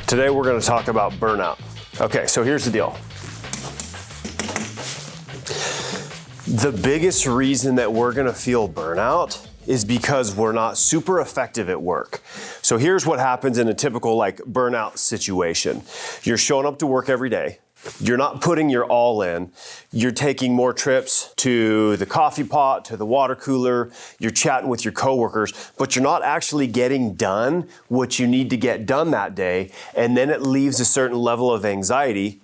Today we're going to talk about burnout. Okay, so here's the deal. The biggest reason that we're going to feel burnout is because we're not super effective at work. So here's what happens in a typical burnout situation. You're showing up to work every day. You're not putting your all in. You're taking more trips to the coffee pot, to the water cooler. You're chatting with your coworkers, but you're not actually getting done what you need to get done that day. And then it leaves a certain level of anxiety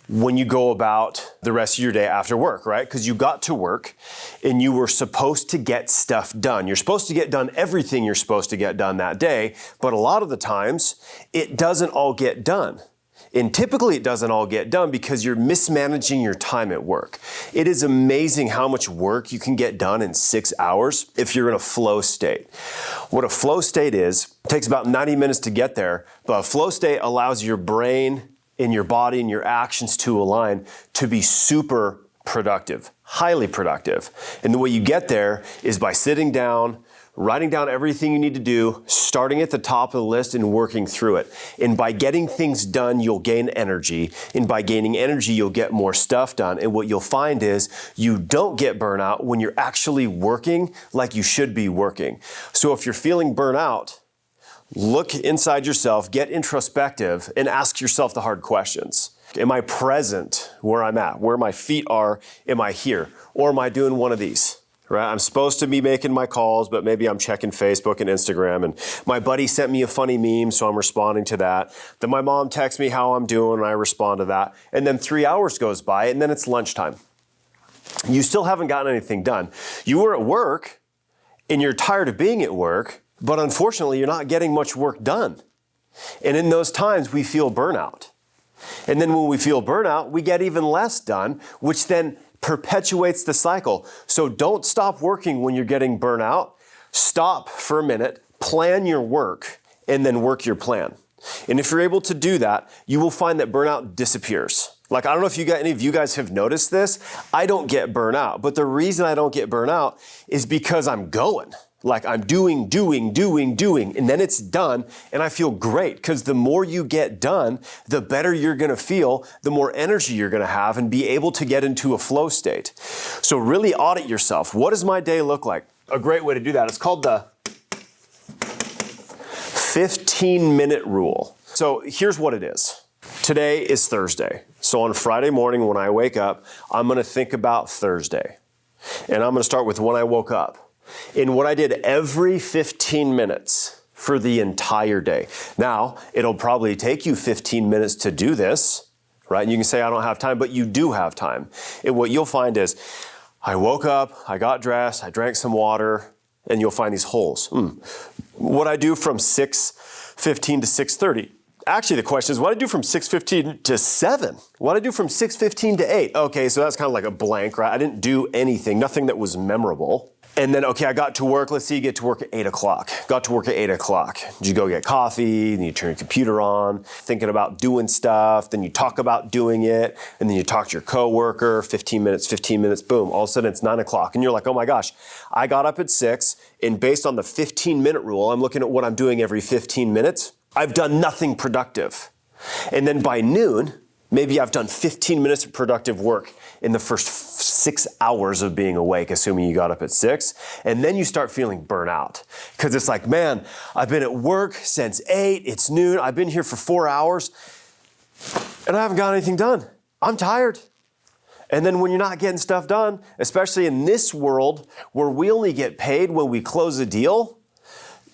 when you go about the rest of your day after work, right? Because you got to work and you were supposed to get stuff done. You're supposed to get done everything you're supposed to get done that day, but a lot of the times it doesn't all get done. And typically it doesn't all get done because you're mismanaging your time at work. It is amazing how much work you can get done in 6 hours if you're in a flow state. What a flow state is, it takes about 90 minutes to get there, but a flow state allows your brain and your body and your actions to align to be super productive, highly productive. And the way you get there is by sitting down, writing down everything you need to do, starting at the top of the list and working through it. And by getting things done, you'll gain energy. And by gaining energy, you'll get more stuff done. And what you'll find is you don't get burnout when you're actually working like you should be working. So if you're feeling burnout, look inside yourself, get introspective, and ask yourself the hard questions. Am I present where I'm at? Where my feet are, am I here? Or am I doing one of these? Right? I'm supposed to be making my calls, but maybe I'm checking Facebook and Instagram, and my buddy sent me a funny meme, so I'm responding to that. Then my mom texts me how I'm doing, and I respond to that. And then 3 hours goes by, and then it's lunchtime. You still haven't gotten anything done. You were at work, and you're tired of being at work, but unfortunately, you're not getting much work done. And in those times, we feel burnout. And then when we feel burnout, we get even less done, which then perpetuates the cycle. So don't stop working when you're getting burnout. Stop for a minute, plan your work, and then work your plan. And if you're able to do that, you will find that burnout disappears. I don't know if any of you guys have noticed this. I don't get burnout, but the reason I don't get burnout is because I'm going. I'm doing, and then it's done, and I feel great because the more you get done, the better you're going to feel, the more energy you're going to have, and be able to get into a flow state. So really audit yourself. What does my day look like? A great way to do that is called the 15-minute rule. So here's what it is. Today is Thursday. So on Friday morning when I wake up, I'm going to think about Thursday. And I'm going to start with when I woke up. In what I did every 15 minutes for the entire day. Now, it'll probably take you 15 minutes to do this, right? And you can say, I don't have time, but you do have time. And what you'll find is, I woke up, I got dressed, I drank some water, and you'll find these holes. What I do from 6:15 to 6:30. Actually, the question is, what do I do from 6:15 to 7? What do I do from 6:15 to 8? Okay, so that's kind of like a blank, right? I didn't do anything, nothing that was memorable. And then, okay, I got to work. Let's say you get to work at 8 o'clock. Got to work at 8 o'clock. Did you go get coffee? Then you turn your computer on, thinking about doing stuff. Then you talk about doing it. And then you talk to your coworker, 15 minutes, boom. All of a sudden it's 9 o'clock. And you're like, oh my gosh, I got up at 6. And based on the 15-minute rule, I'm looking at what I'm doing every 15 minutes. I've done nothing productive. And then by noon, maybe I've done 15 minutes of productive work in the first 6 hours of being awake, assuming you got up at 6. And then you start feeling burnout. Because it's like, man, I've been at work since 8, it's noon, I've been here for 4 hours, and I haven't got anything done. I'm tired. And then when you're not getting stuff done, especially in this world where we only get paid when we close a deal,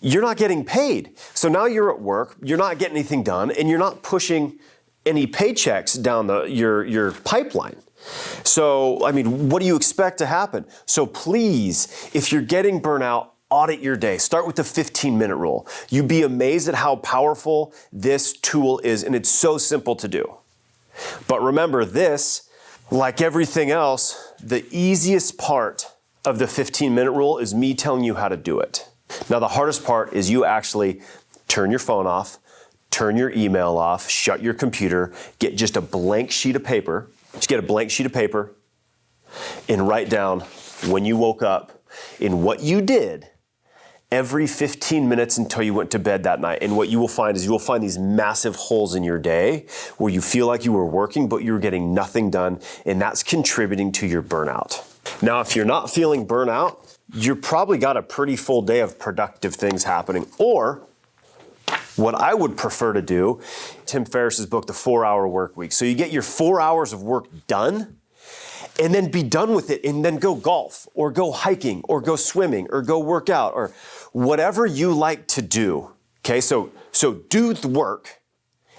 you're not getting paid. So now you're at work, you're not getting anything done, and you're not pushing any paychecks down your pipeline. So, what do you expect to happen? So please, if you're getting burnout, audit your day. Start with the 15-minute rule. You'd be amazed at how powerful this tool is, and it's so simple to do. But remember this, like everything else, the easiest part of the 15-minute rule is me telling you how to do it. Now, the hardest part is you actually turn your phone off, turn your email off, shut your computer, get just a blank sheet of paper. Just get a blank sheet of paper and write down when you woke up and what you did every 15 minutes until you went to bed that night. And what you will find is you will find these massive holes in your day where you feel like you were working, but you're getting nothing done. And that's contributing to your burnout. Now, if you're not feeling burnout, you've probably got a pretty full day of productive things happening. Or what I would prefer to do, Tim Ferriss's book, The 4-Hour Work Week. So you get your 4 hours of work done, and then be done with it, and then go golf, or go hiking, or go swimming, or go work out, or whatever you like to do. Okay, so do the work,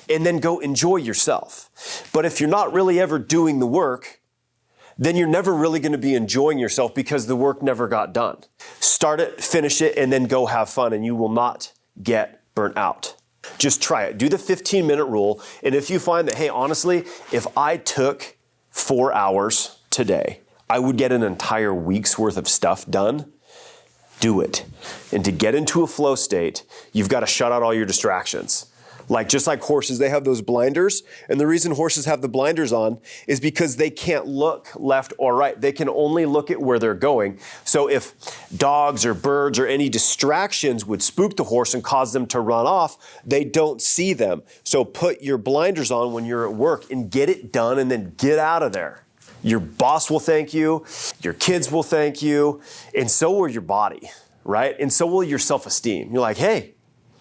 and then go enjoy yourself. But if you're not really ever doing the work, then you're never really going to be enjoying yourself because the work never got done. Start it, finish it, and then go have fun, and you will not get burnt out. Just try it. Do the 15-minute rule, and if you find that, hey, honestly, if I took 4 hours today, I would get an entire week's worth of stuff done, do it. And to get into a flow state, you've got to shut out all your distractions. Just like horses, they have those blinders. And the reason horses have the blinders on is because they can't look left or right. They can only look at where they're going. So if dogs or birds or any distractions would spook the horse and cause them to run off, they don't see them. So put your blinders on when you're at work and get it done, and then get out of there. Your boss will thank you, your kids will thank you, and so will your body, right? And so will your self-esteem. You're like, hey,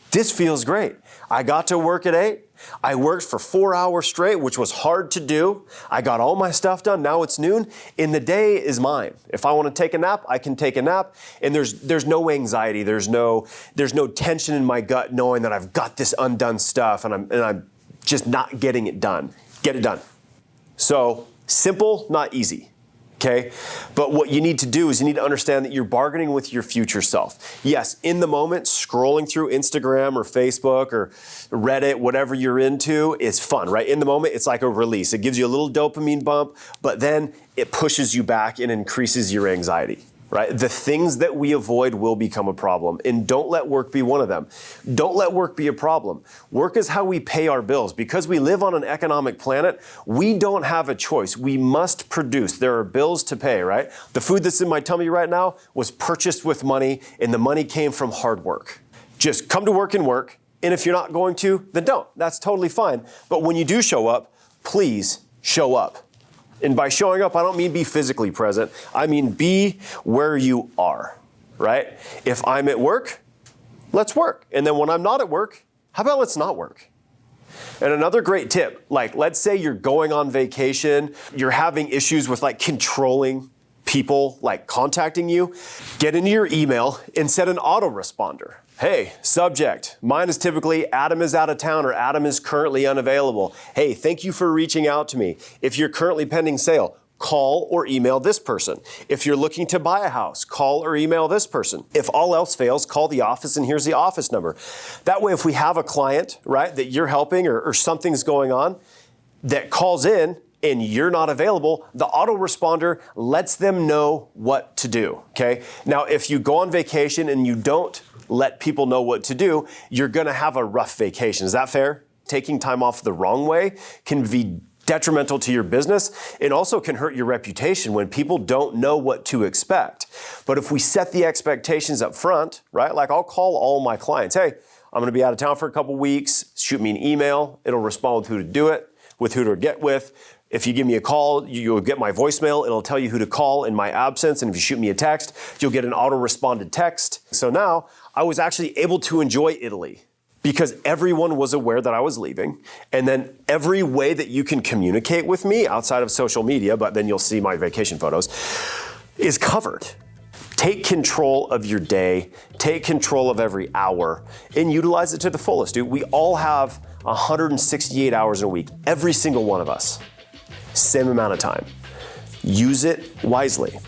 this feels great. I got to work at 8. I worked for 4 hours straight, which was hard to do. I got all my stuff done. Now it's noon, and the day is mine. If I want to take a nap, I can take a nap. And there's no anxiety. There's no tension in my gut knowing that I've got this undone stuff, and I'm just not getting it done. Get it done. So simple, not easy. Okay? But what you need to do is you need to understand that you're bargaining with your future self. Yes, in the moment, scrolling through Instagram or Facebook or Reddit, whatever you're into, is fun, right? In the moment, it's like a release. It gives you a little dopamine bump, but then it pushes you back and increases your anxiety, right? The things that we avoid will become a problem, and don't let work be one of them. Don't let work be a problem. Work is how we pay our bills. Because we live on an economic planet, we don't have a choice. We must produce. There are bills to pay, right? The food that's in my tummy right now was purchased with money, and the money came from hard work. Just come to work and work, and if you're not going to, then don't. That's totally fine. But when you do show up, please show up. And by showing up, I don't mean be physically present. I mean be where you are, right? If I'm at work, let's work. And then when I'm not at work, how about let's not work? And another great tip, let's say you're going on vacation, you're having issues with controlling people contacting you, get into your email and set an autoresponder. Hey, subject, mine is typically Adam is out of town or Adam is currently unavailable. Hey, thank you for reaching out to me. If you're currently pending sale, call or email this person. If you're looking to buy a house, call or email this person. If all else fails, call the office, and here's the office number. That way, if we have a client, right, that you're helping or something's going on that calls in and you're not available, the autoresponder lets them know what to do, okay? Now, if you go on vacation and you don't let people know what to do, you're gonna have a rough vacation. Is that fair? Taking time off the wrong way can be detrimental to your business. It also can hurt your reputation when people don't know what to expect. But if we set the expectations up front, right? I'll call all my clients, hey, I'm gonna be out of town for a couple weeks, shoot me an email, it'll respond with who to do it, with who to get with. If you give me a call, you'll get my voicemail. It'll tell you who to call in my absence. And if you shoot me a text, you'll get an auto-responded text. So now I was actually able to enjoy Italy because everyone was aware that I was leaving. And then every way that you can communicate with me outside of social media, but then you'll see my vacation photos, is covered. Take control of your day, take control of every hour, and utilize it to the fullest, dude. We all have 168 hours in a week, every single one of us. Same amount of time. Use it wisely.